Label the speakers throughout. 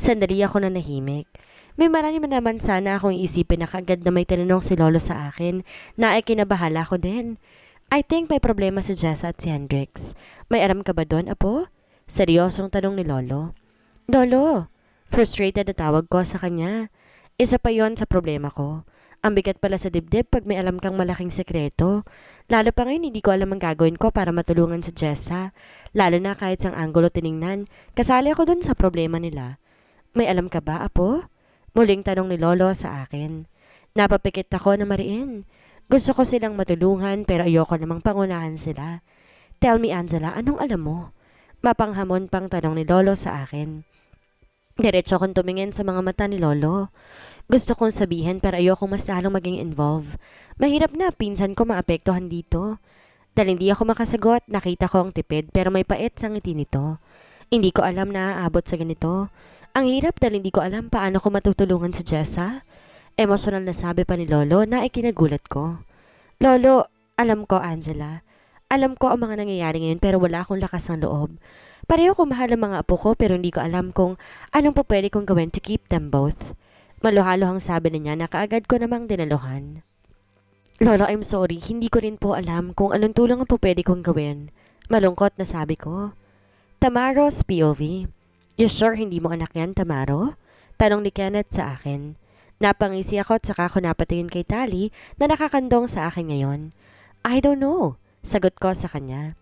Speaker 1: Sandali ako na nahimik. May marami naman sana akong isipin na kaagad na may tinanong si Lolo sa akin na ay kinabahala ko din. I think may problema si Jessa at si Hendrix. May aram ka ba doon, apo? Seryosong tanong ni Lolo. Lolo, frustrated na tawag ko sa kanya. Isa pa yon sa problema ko. Ang bigat pala sa dibdib pag may alam kang malaking sekreto. Lalo pa ngayon hindi ko alam ang gagawin ko para matulungan si Jessa. Lalo na kahit sang anggulo tiningnan, kasali ako dun sa problema nila. May alam ka ba, apo? Muling tanong ni Lolo sa akin. Napapikit ako na mariin. Gusto ko silang matulungan pero ayoko namang pangunahan sila. Tell me, Angela, anong alam mo? Mapanghamon pang tanong ni Lolo sa akin. Diretso akong tumingin sa mga mata ni Lolo. Gusto kong sabihin pero ayokong mas lalong maging involved. Mahirap na pinsan ko maapektuhan dito. Dahil hindi ako makasagot, nakita ko ang tipid pero may pait sa ngiti nito. Hindi ko alam na aabot sa ganito. Ang hirap dahil hindi ko alam paano ko matutulungan si Jessa. Emosyonal na sabi pa ni Lolo na ikinagulat ko. Lolo, alam ko Angela. Alam ko ang mga nangyayari ngayon pero wala akong lakas ng loob. Pareho ko mahal ang mga apo ko pero hindi ko alam kung anong pa pwede kong gawin to keep them both. Maluhalohang sabi niya na kaagad ko namang dinaluhan. Lolo, I'm sorry. Hindi ko rin po alam kung anong tulong ang pa pwede kong gawin. Malungkot na sabi ko. Tamaro's POV. You sure hindi mo anak yan, Tamaro? Tanong ni Kenneth sa akin. Napangisi ako at saka ako napatingin kay Tali na nakakandong sa akin ngayon. I don't know. Sagot ko sa kanya.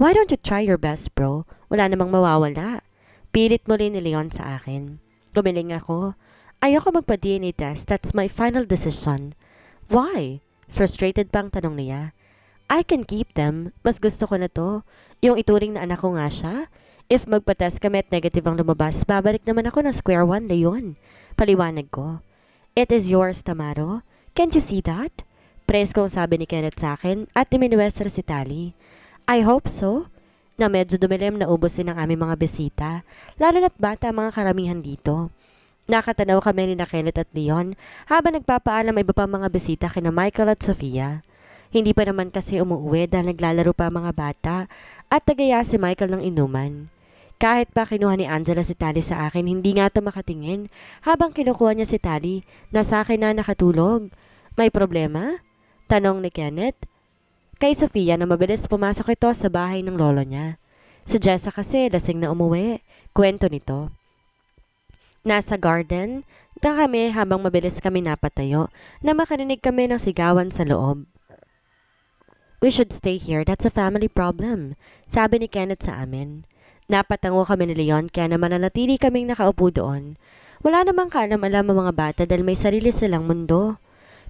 Speaker 1: Why don't you try your best, bro? Wala namang mawawala. Pilit muli ni Leon sa akin. Gumiling ako. Ayoko magpa-DNA test. That's my final decision. Why? Frustrated pang tanong niya. I can keep them. Mas gusto ko na to. Yung ituring na anak ko nga siya. If magpa-test kami at negative ang lumabas, babalik naman ako ng square one, Leon. Paliwanag ko. It is yours, Tamaro. Can't you see that? Preskong sabi ni Kenneth sa akin at diminuwestra si Tali. I hope so. Na medyo dumilim na ubos din ang aming mga bisita, lalo na't bata ang mga karamihan dito. Nakatanaw kami ni na Kenneth at Leon habang nagpapaalam iba pa mga bisita kina Michael at Sofia. Hindi pa naman kasi umuwi dahil naglalaro pa ang mga bata at tagaya si Michael ng inuman. Kahit pa kinuha ni Angela si Tali sa akin, hindi nga ito makatingin habang kinukuha niya si Tali na sa akin na nakatulog. May problema? Tanong ni Kenneth. Kay Sofia na mabilis pumasok ito sa bahay ng lolo niya. Si Jessa kasi lasing na umuwi. Kwento nito. Nasa garden, na kami habang mabilis kami napatayo na makarinig kami ng sigawan sa loob. We should stay here, that's a family problem, sabi ni Kenneth sa amin. Napatango kami ni Leon kaya naman nanatili kaming nakaupo doon. Wala namang kaalam-alam ang mga bata dahil may sarili silang mundo.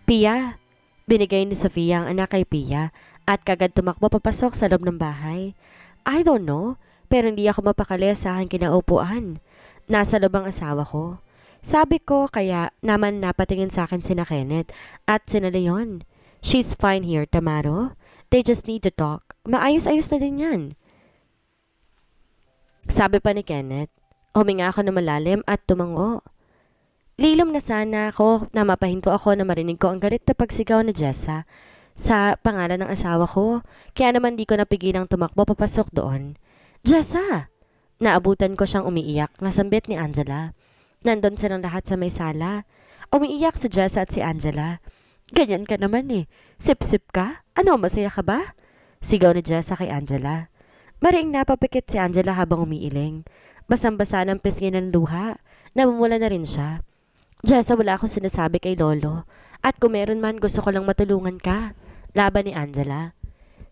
Speaker 1: Pia, binigay ni Sofia ang anak kay Pia at kagad tumakbo papasok sa loob ng bahay. I don't know, pero hindi ako mapakali sa aking kinaupuan. Nasa loob ang asawa ko. Sabi ko kaya naman napatingin sa akin sina Kenneth at sina Leon. She's fine here, Tamaro. They just need to talk. Maayos-ayos na din yan. Sabi pa ni Kenneth. Huminga ako na malalim at tumango. Lilom na sana ako na mapahinto ako na marinig ko ang galit na pagsigaw ni Jessa sa pangalan ng asawa ko. Kaya naman di ko napigilang tumakbo papasok doon. Jessa! Naabutan ko siyang umiiyak, nasambit ni Angela. Nandun silang lahat sa may sala. Umiiyak si Jessa at si Angela. Ganyan ka naman eh. Sip-sip ka? Ano, masaya ka ba? Sigaw ni Jessa kay Angela. Maring napapikit si Angela habang umiiling. Basang-basa ng pisngi ng luha. Namumula na rin siya. Jessa, wala akong sinasabi kay Lolo. At kung meron man, gusto ko lang matulungan ka. Laban ni Angela.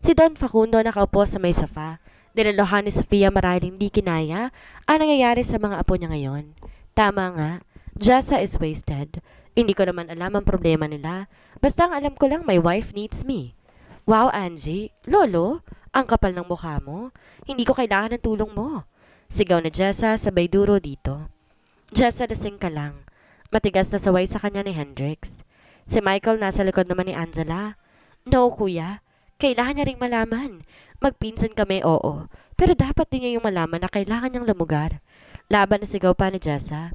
Speaker 1: Si Don Facundo nakaupo sa may sofa. Dinalohan ni Sofia marahil hindi kinaya ang nangyayari sa mga apo niya ngayon. Tama nga, Jessa is wasted. Hindi ko naman alam ang problema nila. Basta ang alam ko lang my wife needs me. Wow, Angie. Lolo, ang kapal ng mukha mo. Hindi ko kailangan ng tulong mo. Sigaw na Jessa sabay duro dito. Jessa, lasing ka lang. Matigas na saway sa kanya ni Hendrix. Si Michael nasa likod naman ni Angela. No, kuya. Kailangan niya ring malaman. Magpinsan kami, oo. Pero dapat din niya yung malaman na kailangan niyang lumugar. Laban na sigaw pa ni Jessa.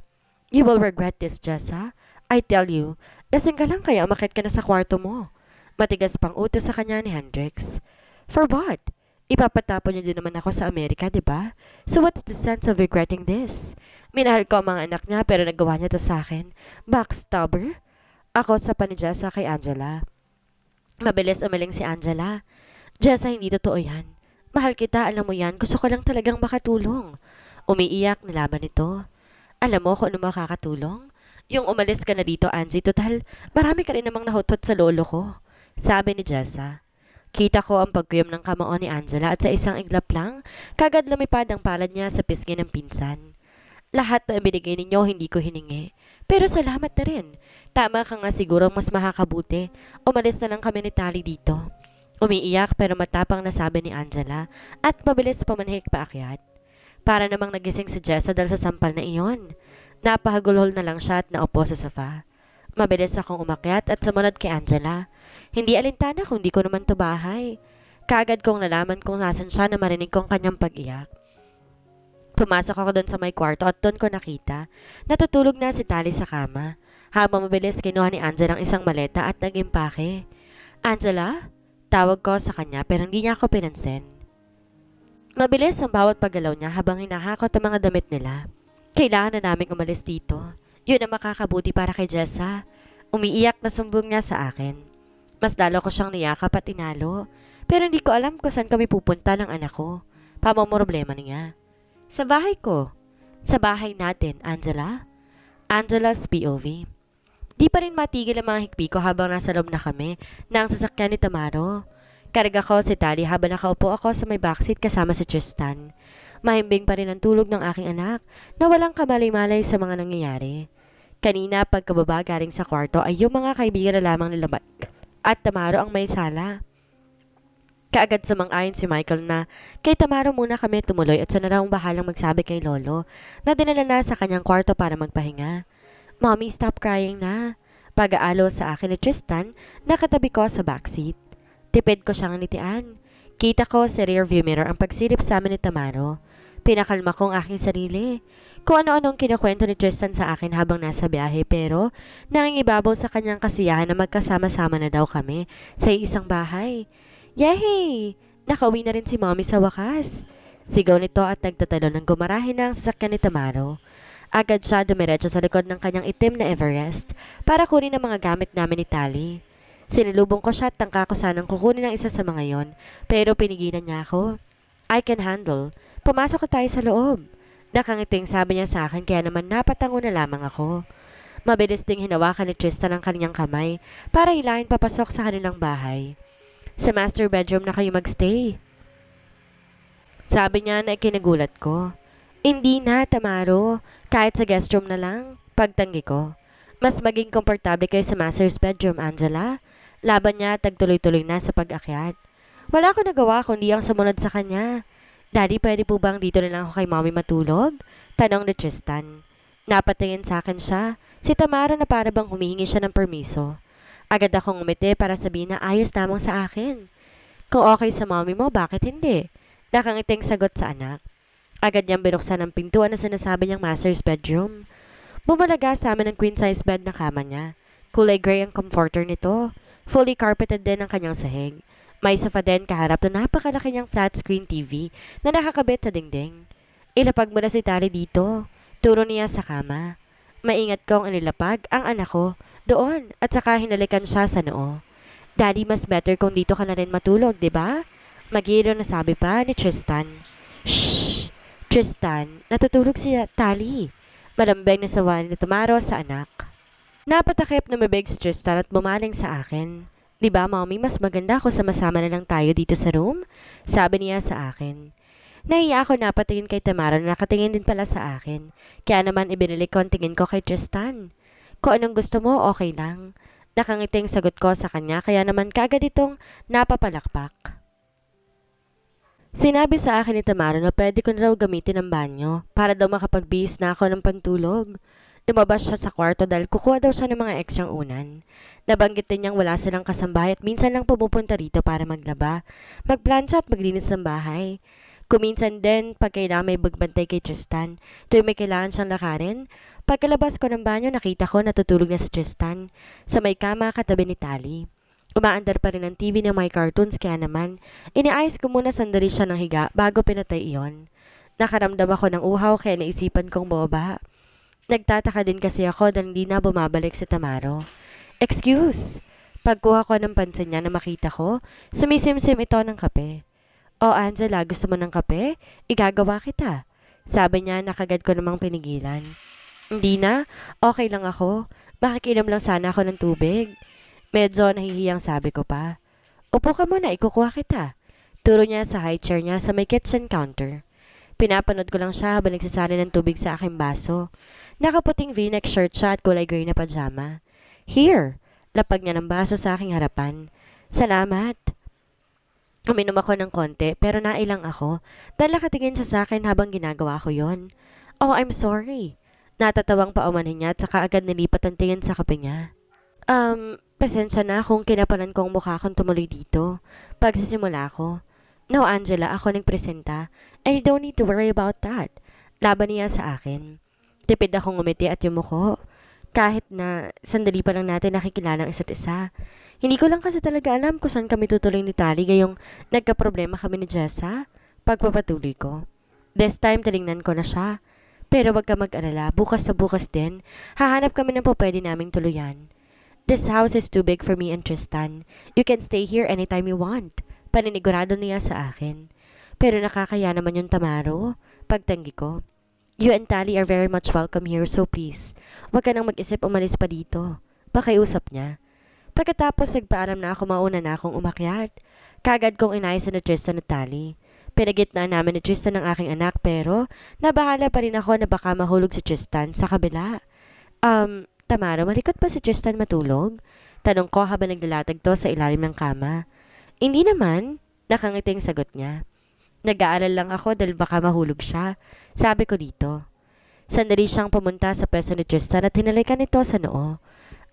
Speaker 1: You will regret this, Jessa. I tell you, lasing ka lang kaya umakit ka na sa kwarto mo. Matigas pang utos sa kanya ni Hendrix. For what? Ipapatapon niyo din naman ako sa Amerika, di ba? So what's the sense of regretting this? Minahal ko ang mga anak niya pero nagawa niya to sa akin. Backstabber? Ako sa pa ni Jessa kay Angela. Mabilis umaling si Angela. Jessa, hindi totoo yan. Mahal kita, alam mo yan. Gusto ko lang talagang makatulong. Umiiyak, nilaban nito. Alam mo kung ano makakatulong? Yung umalis ka na dito, Angie. Total, marami ka rin namang nahutot sa lolo ko. Sabi ni Jessa. Kita ko ang pagkuyom ng kamao ni Angela at sa isang iglap lang, kagad lumipad ang palad niya sa pisngi ng pinsan. Lahat na binigay ninyo hindi ko hiningi. Pero salamat na rin. Tama ka nga siguro mas makakabuti. Umalis na lang kami ni Tali dito. Umiiyak pero matapang na sabi ni Angela at mabilis pamanhik paakyat. Para namang nagising si Jessa dahil sa sampal na iyon. Napahagulhol na lang siya at naupo sa sofa. Mabilis akong umakyat at sumunod kay Angela. Hindi alintana kung di ko naman to bahay. Kaagad kong nalaman kung nasan siya na marinig kong kanyang pag-iyak. Pumasok ako doon sa may kwarto at doon ko nakita. Natutulog na si Tali sa kama. Habang mabilis kinuha ni Angela ang isang maleta at nag-impake. Angela? Tawag ko sa kanya pero hindi niya ako pinansin. Mabilis ang bawat paggalaw niya habang hinahakot ang mga damit nila. Kailangan na naming umalis dito. Yun ang makakabuti para kay Jessa. Umiiyak na sumbong niya sa akin. Mas lalo ko siyang niyakap at inalo. Pero hindi ko alam kung saan kami pupunta ng anak ko. Pamamroblema niya. Sa bahay ko. Sa bahay natin, Angela. Angela's POV. Di pa rin matigil ang mga hikbi ko habang nasa loob na kami ng sasakyan ni Tamaro. Karga ko si Tali habang nakaupo ako sa may backseat kasama si Tristan. Mahimbing pa rin ang tulog ng aking anak na walang kamalay-malay sa mga nangyayari. Kanina pagkababa galing sa kwarto ay yung mga kaibigan na lamang nila at Tamaro ang may sala. Kaagad sumang-ayon si Michael na kay Tamaro muna kami tumuloy at siya na raw bahalang magsabi kay Lolo na dinala na sa kanyang kwarto para magpahinga. Mommy, stop crying na. Pag-aalo sa akin ni Tristan, nakatabi ko sa backseat. Tipid ko siyang nitian. Kita ko sa rearview mirror ang pagsilip sa amin ni Tamaro. Pinakalma ko ang aking sarili. Kung ano-anong kinukwento ni Tristan sa akin habang nasa biyahe pero nangingibabaw sa kanyang kasiyahan na magkasama-sama na daw kami sa isang bahay. Yehey! Nakauwi na rin si Mommy sa wakas. Sigaw nito at nagtatalo ng gumarahin ng sasakyan ni Tamaro. Agad siya dumiretso sa likod ng kanyang itim na Everest para kunin ang mga gamit namin ni Tali. Sinilubong ko siya at tangka ko sanang kukunin ang isa sa mga yon pero pinigilan niya ako. I can handle. Pumasok na tayo sa loob. Nakangiting sabi niya sa akin kaya naman napatango na lamang ako. Mabilis ding hinawakan ni Tristan ang kanyang kamay para hilahin papasok sa kanilang bahay. Sa master bedroom na kayo magstay. Sabi niya na ikinagulat ko. Hindi na, Tamaro. Kahit sa guest room na lang. Pagtanggi ko. Mas maging komportable kayo sa master's bedroom, Angela. Laban niya tagtuloy-tuloy na sa pag-akyat. Wala ko nagawa kundi ang sumunod sa kanya. Daddy, pwede po bang dito na lang ako kay Mommy matulog? Tanong ni Tristan. Napatingin sa akin siya. Si Tamara na para bang humihingi siya ng permiso. Agad akong umiti para sabihin na ayos lamang sa akin. Kung okay sa mommy mo, bakit hindi? Nakangiting sagot sa anak. Agad niyang binuksan ang pintuan na sinasabi niyang master's bedroom. Bumalaga sa amin ang queen-size bed na kama niya. Kulay gray ang comforter nito. Fully carpeted din ang kanyang sahig. May sofa din kaharap na napakalaki niyang flat screen TV na nakakabit sa dingding. Ilapag mo na si Tali dito. Turo niya sa kama. Maingat kong inilapag ang anak ko doon at saka hinalikan siya sa noo. Daddy, mas better kung dito ka na rin matulog, di ba? Magiro na sabi pa ni Tristan. Shh! Tristan, natutulog si Tali. Malambeng na sawa ni Tamaro sa anak. Napatakip na mabig si Tristan at bumaling sa akin. Di ba, Mommy, mas maganda kung sama-sama na lang tayo dito sa room? Sabi niya sa akin. Nahiya ako napatingin kay Tamara na nakatingin din pala sa akin. Kaya naman ibinili ko ang tingin ko kay Tristan. Kung anong gusto mo, okay lang. Nakangiting sagot ko sa kanya kaya naman kagad itong napapalakpak. Sinabi sa akin ni Tamara na pwede ko na raw gamitin ang banyo para daw makapagbihis na ako ng pantulog. Lumabas siya sa kwarto dahil kukuha daw siya ng mga ekstrang unan. Nabanggit din niyang wala silang kasambahay at minsan lang pumupunta rito para maglaba, magplansya at maglinis ng bahay. Kuminsan din pag kailangan may bagbantay kay Tristan, tuwing may kailangan siyang lakarin. Pagkalabas ko ng banyo nakita ko natutulog na si Tristan sa may kama katabi ni Tali. Umaandar pa rin ang TV ng may cartoons kaya naman iniayos ko muna sandali siya ng higa bago pinatay iyon. Nakaramdam ako ng uhaw kaya naisipan kong bumaba. Nagtataka din kasi ako dahil hindi na bumabalik si Tamaro. Excuse! Pagkuha ko ng pansin niya na makita ko, sumisimsim ito ng kape. "Oh Angela, gusto mo ng kape? Igagawa kita." Sabi niya na kagad ko namang pinigilan. "Hindi na, okay lang ako. Makikinom lang sana ako ng tubig." Medyo nahihiyang sabi ko pa. "Upo ka muna, ikukuha kita." Turo niya sa high chair niya sa may kitchen counter. Pinapanood ko lang siya habang nagsasali ng tubig sa aking baso. Nakaputing v-neck shirt siya at kulay gray na pajama. "Here!" Lapag niya ng baso sa aking harapan. "Salamat." Uminom ako ng konti pero nailang ako dahil nakatingin siya sa akin habang ginagawa ko yon. "Oh, I'm sorry." Natatawang paumanhin niya at saka agad nilipat ang tingin sa kape niya. Pasensya na kung kinapalan kong mukha kong tumuloy dito. Pagsisimula ko. "No, Angela, ako nagpresenta. And you don't need to worry about that." Laban niya sa akin. Tipid akong ngumiti at yumuko. Kahit na sandali pa lang natin nakikilala ang isa't isa. Hindi ko lang kasi talaga alam kung saan kami tutuloy ni Tali gayong nagka-problema kami ni Jessa. Pagpapatuloy ko. This time tinignan ko na siya. Pero wag ka mag-alala, bukas sa bukas din, hahanap kami ng pwede naming tuluyan. "This house is too big for me and Tristan. You can stay here anytime you want." Paninigurado niya sa akin. Pero nakakaya naman yung Tamaro. Pagtanggi ko. "You and Tali are very much welcome here, so please, wag ka nang mag-isip umalis pa dito." Pakiusap niya. Pagkatapos nagpaalam na ako mauna na akong umakyat. Kagad kong inayos na Tristan at Tali. Pinagitnaan namin ni Tristan ang aking anak pero nabahala pa rin ako na baka mahulog si Tristan sa kabila. Tamaro, malikot ba si Tristan matulog?" Tanong ko habang naglalatag to sa ilalim ng kama. "Hindi naman," nakangiting sagot niya. "Nag-aalala lang ako dahil baka mahulog siya." Sabi ko dito. Sandali siyang pumunta sa pwesto ni Tristan at hinalikan nito sa noo.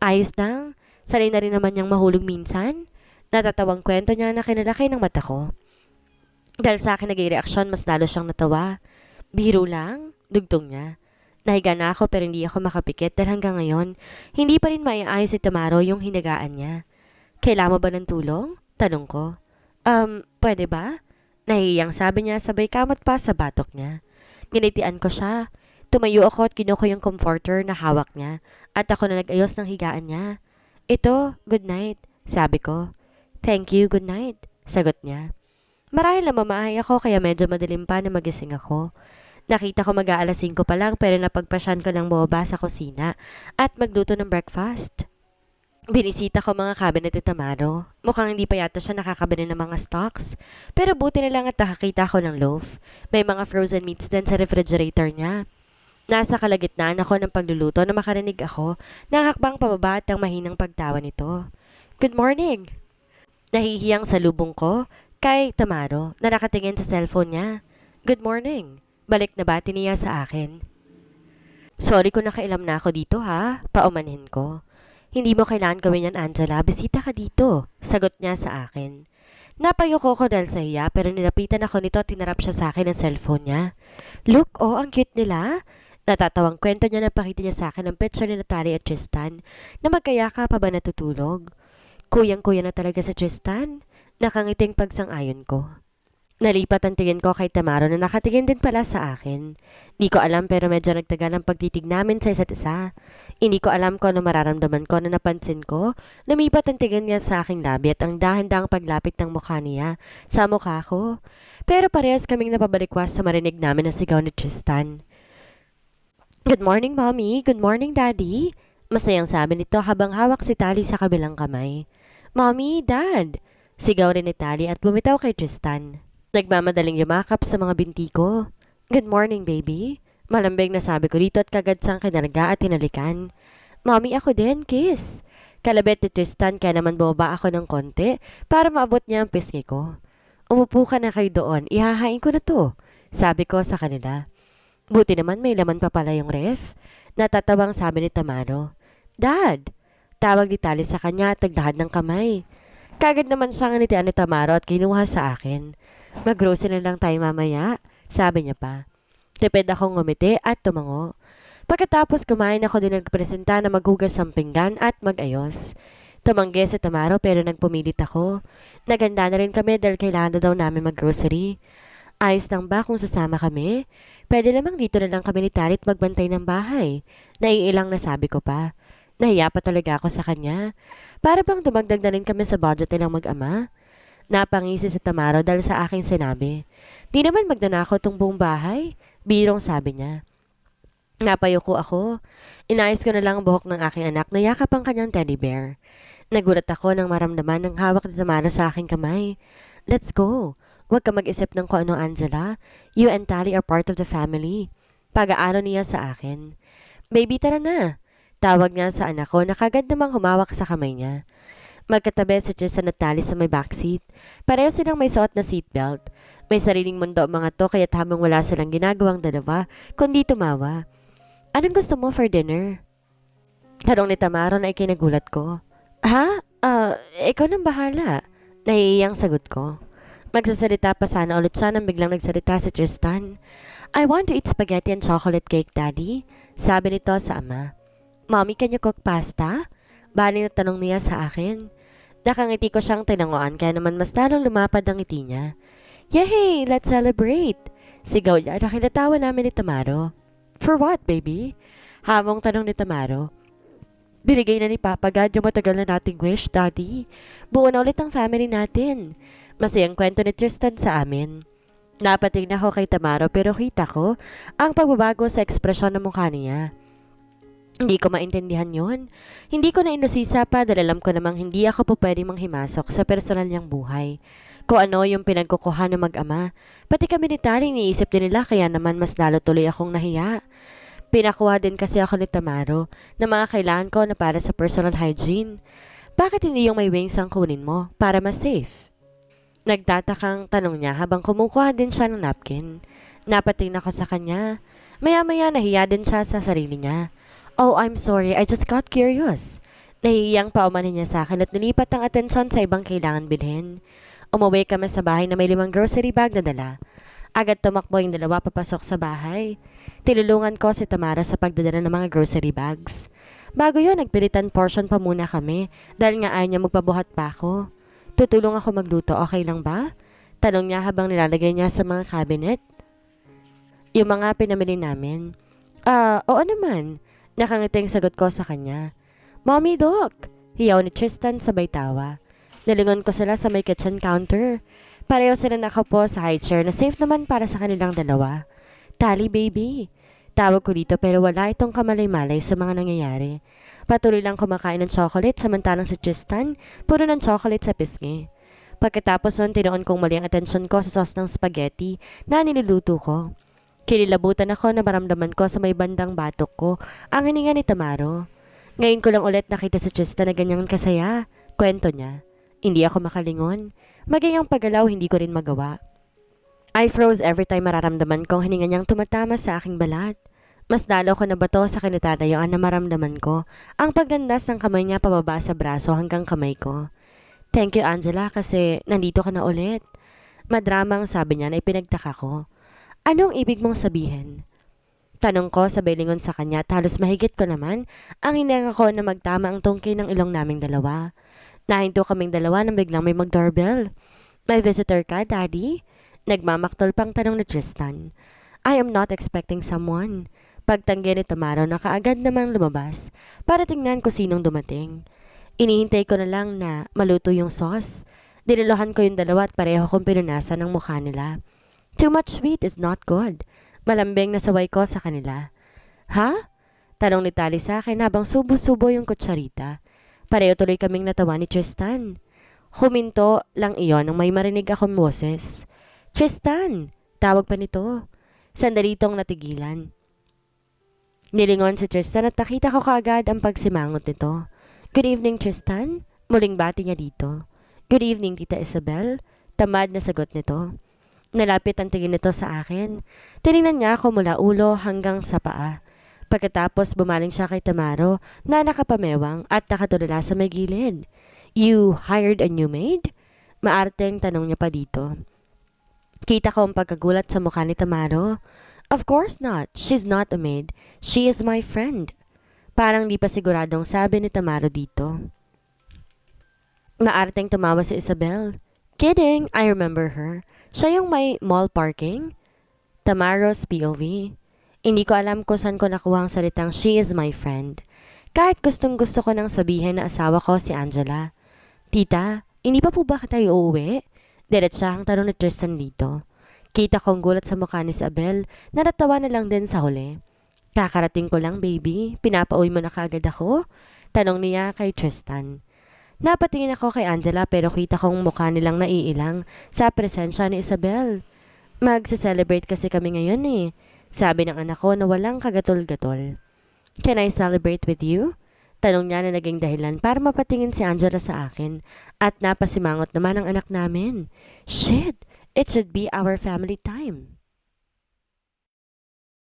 Speaker 1: "Ayos lang. Sanay na rin naman niyang mahulog minsan." Natatawang kwento niya na kinalaki ng mata ko. Dahil sa akin naging reaksyon, mas lalo siyang natawa. "Biro lang?" Dugtong niya. Nahiga na ako pero hindi ako makapikit dahil hanggang ngayon, hindi pa rin maiayos si Tamaro yung hinagaan niya. "Kailangan mo ba ng tulong?" Tanong ko. Pwede ba?" Nahihiyang sabi niya sabay kamot pa sa batok niya. Ginitian ko siya. Tumayo ako at kinuha yung comforter na hawak niya at ako na nag-ayos ng higaan niya. "Ito, good night," sabi ko. "Thank you, good night," sagot niya. Marahil na mamahay ako kaya medyo madilim pa na magising ako. Nakita ko mag-aalas 5 pa lang pero napagpasyan ko ng bumaba sa kusina at magluto ng breakfast. Binisita ko mga cabinet ni Tamaro. Mukhang hindi pa yata siya nakakabili ng mga stocks. Pero buti na lang at nakakita ko ng loaf. May mga frozen meats din sa refrigerator niya. Nasa kalagitnaan ako ng pagluluto na makarinig ako ng hakbang pababa at ang mahinang pagtawa nito. "Good morning!" Nahihiyang salubong ko kay Tamaro na nakatingin sa cellphone niya. "Good morning!" Balik na bati niya sa akin. "Sorry kung nakailam na ako dito ha," paumanhin ko. "Hindi mo kailangan gawin yan, Angela. Bisita ka dito," sagot niya sa akin. Napayoko ko dahil sa hiya pero nilapitan ako nito at tinarap siya sa akin ang cellphone niya. "Look, oh, ang cute nila." Natatawang kwento niya na pakita niya sa akin ang picture ni Natalie at Tristan na magkayaka pa ba natutulog. Kuyang-kuya na talaga sa Tristan. Nakangiting pagsang-ayon ko. Nalipat ang tingin ko kay Tamaro na nakatingin din pala sa akin. Di ko alam pero medyo nagtagal ang pagtitig namin sa isa't isa. Hindi ko alam kung ano mararamdaman ko na napansin ko. Lumipat ang tingin niya sa aking labi at ang dahan-dahang paglapit ng mukha niya sa mukha ko. Pero parehas kaming napabalikwas sa marinig namin na sigaw ni Tristan. "Good morning, Mommy. Good morning, Daddy." Masayang sabi nito habang hawak si Tali sa kabilang kamay. "Mommy, Dad." Sigaw rin ni Tali at bumitaw kay Tristan. Nagmamadaling yumakap sa mga binti ko. "Good morning, baby." Malambing na sabi ko dito at kagad siyang kinarga at tinalikan. "Mommy, ako din, kiss." Kalabit ni Tristan kaya naman bumaba ako ng konti para maabot niya ang pisngi ko. "Umupo ka na kayo doon, ihahain ko na to," sabi ko sa kanila. Buti naman may laman pa pala yung ref. Natatawang sabi ni Tamaro. "Dad!" Tawag ni Tali sa kanya at nagdahad ng kamay. Kagad naman siyang nitian ni Tamaro at kinuha sa akin. "Mag-grocery na lang tayo mamaya," sabi niya pa. Tipid akong ngumiti at tumango. Pagkatapos kumain ako din nagpresenta na maghugas ng pinggan at mag-ayos. Tumanggi si Tamaro pero nagpumilit ako. Naganda na rin kami dahil kailangan na daw namin mag-grocery. Ayos lang ba kung sasama kami? Pwede namang dito na lang kami ni Tarit magbantay ng bahay. Naiilang na sabi ko pa. Nahiya pa talaga ako sa kanya. Para bang dumagdag na rin kami sa budget nilang mag-ama. Napangisi si Tamaro dahil sa aking sinabi. Di naman magnanakaw tong buong bahay. Birong sabi niya. Napayuko ako. Inayos ko na lang ang buhok ng aking anak na yakap ang kanyang teddy bear. Nagulat ako nang maramdaman ng hawak ni Tamaro sa aking kamay. Let's go. Huwag ka mag-isip ng kung ano, Angela. You and Tali are part of the family. Pag-aano niya sa akin. Baby, tara na. Tawag niya sa anak ko na kagad namang humawak sa kamay niya. Magkatabi si Tristan at Tali sa may backseat. Pareho silang may suot na seatbelt. May sariling mundo ang mga to kaya't habang wala silang ginagawang dalawa, kundi tumawa. Anong gusto mo for dinner? Tanong ni Tamaro na ikinagulat ko. Ha? Ikaw nang bahala. Nahihiyang sagot ko. Magsasalita pa sana ulit siya nang biglang nagsalita si Tristan. I want to eat spaghetti and chocolate cake, Daddy. Sabi nito sa ama. Mommy, can you cook pasta? Bali na tanong niya sa akin. Nakangiti ko siyang tinanguan kaya naman mas lalong lumapad ang ngiti niya. Yay! Let's celebrate! Sigaw niya na kinatawa namin ni Tamaro. For what, baby? Hamong tanong ni Tamaro. Binigay na ni Papa God yung matagal na nating wish, Daddy. Buo na ulit ang family natin. Masayang kwento ni Tristan sa amin. Napatingin ako kay Tamaro pero kita ko ang pagbabago sa ekspresyon ng mukha niya. Hindi ko maintindihan yon. Hindi ko na inusisa pa dahil alam ko namang hindi ako po pwedeng manghimasok sa personal niyang buhay. Kung ano yung pinagkukuha ng mag-ama. Pati kami ni Taling niisip din nila kaya naman mas lalo tuloy akong nahiya. Pinakuha din kasi ako ni Tamaro na mga kailangan ko na para sa personal hygiene. Bakit hindi yung may wings ang kunin mo para mas safe? Nagtatakang tanong niya habang kumukuha din siya ng napkin. Napatingin ako sa kanya. Maya-maya nahiya din siya sa sarili niya. Oh, I'm sorry. I just got curious. Nahihiyang paumanin niya sa akin at nilipat ang atensyon sa ibang kailangan bilhin. Umuwi kami sa bahay na may 5 grocery bag na dala. Agad tumakbo yung dalawa papasok sa bahay. Tinulungan ko si Tamara sa pagdadala ng mga grocery bags. Bago yun, nagpilitan portion pa muna kami dahil nga ayaw niya magpabuhat pa ako. Tutulong ako magluto, okay lang ba? Tanong niya habang nilalagay niya sa mga cabinet. Yung mga pinamili namin. Oo naman. Nakangiting sagot ko sa kanya. Mommy, Doc! Hiyaw ni Tristan sabay tawa. Nalingon ko sila sa may kitchen counter. Pareho sila nakaupo sa high chair na safe naman para sa kanilang dalawa. Tali, baby. Tawag ko dito pero wala itong kamalay-malay sa mga nangyayari. Patuloy lang kumakain ng chocolate samantalang si Tristan puro ng chocolate sa pisngi. Pagkatapos nun, tinuon kong mali ang atensyon ko sa sauce ng spaghetti na niluluto ko. Kinilabutan ako na maramdaman ko sa may bandang batok ko ang hininga ni Tamaro. Ngayon ko lang ulit nakita si Tristan na ganyang kasaya. Kwento niya. Hindi ako makalingon. Maging ang paggalaw hindi ko rin magawa. I froze every time mararamdaman kong hininga niyang tumatama sa aking balat. Mas lalo ko nabato sa kinatatayuan na maramdaman ko ang paglandas ng kamay niya pababa sa braso hanggang kamay ko. Thank you, Angela, kasi nandito ka na ulit. Madramang sabi niya na ipinagtaka ko. Anong ibig mong sabihin? Tanong ko sabay lingon sa kanya at halos mahigit ko naman ang hininga ko na magtama ang tungkay ng ilong naming dalawa. Nahinto kaming dalawa nang biglang may mag-doorbell. May visitor ka, Daddy? Nagmamaktol pang tanong ni Tristan. I am not expecting someone. Pagtanggi ni Tamaro na kaagad namang lumabas para tingnan ko sinong dumating. Inihintay ko na lang na maluto yung sauce. Dinilohan ko yung dalawa at pareho kong pinunasan ng mukha nila. Too much sweet is not good. Malambing na saway ko sa kanila. Ha? Tanong ni Tali sa akin habang subo-subo yung kutsarita. Pareho tuloy kaming natawa ni Tristan. Huminto lang iyon nang may marinig akong boses. Tristan! Tawag pa nito. Sandali itong natigilan. Nilingon si Tristan at nakita ko kaagad ang pagsimangot nito. Good evening, Tristan. Muling bati niya dito. Good evening, Tita Isabel. Tamad na sagot nito. Nalapit ang tingin nito sa akin. Tinignan niya ako mula ulo hanggang sa paa. Pagkatapos bumaling siya kay Tamaro na nakapamewang at nakatulala sa may gilid. You hired a new maid? Maarteng tanong niya pa dito. Kita ko ang pagkagulat sa mukha ni Tamaro. Of course not. She's not a maid. She is my friend. Parang di pa siguradong sabi ni Tamaro dito. Maarteng tumawa si Isabel. Kidding, I remember her. Siya yung may mall parking? Tamaro's POV. Hindi ko alam kung saan ko nakuha ang salitang she is my friend. Kahit gustong gusto ko nang sabihin na asawa ko si Angela. Tita, hindi pa po ba tayo uuwi? Diretsahang tanong ni Tristan dito. Kita kong gulat sa mukha ni Isabel na natawa na lang din sa huli. Kakarating ko lang baby, pinapauwi mo na kagad ako? Tanong niya kay Tristan. Napatingin ako kay Angela pero kita kong mukha nilang naiilang sa presensya ni Isabel. Magse-celebrate kasi kami ngayon eh. Sabi ng anak ko na walang kagatol-gatol. Can I celebrate with you? Tanong niya na naging dahilan para mapatingin si Angela sa akin at napasimangot naman ang anak namin. Shit! It should be our family time.